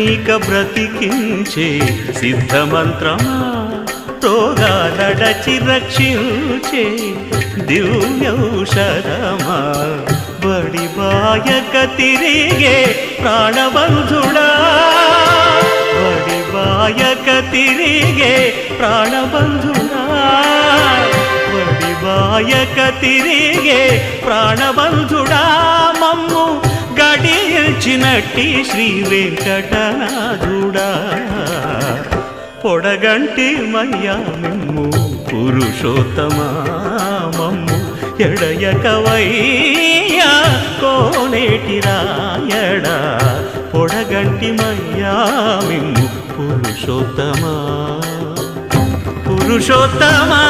ఇక బ్రతికించే సిద్ధమంత్రమా రోగాలడచి రక్షించే దివ్యౌషధమా బడిబాయక తిరిగే ప్రాణబంధుడా బడిబాయక తిరిగే ప్రాణబంధుడా బడిబాయక తిరిగే ప్రాణబంధుడా మమ్ము గడిచినట్టి శ్రీ వెంకటనాథుడా పొడగంటి మయ్యా మిమ్ము పురుషోత్తమా మమ్ము ఎడయకవయ్యా కోనేటి రాయడా పొడగంటి మయ్యా మిమ్ము పురుషోత్తమా పురుషోత్తమా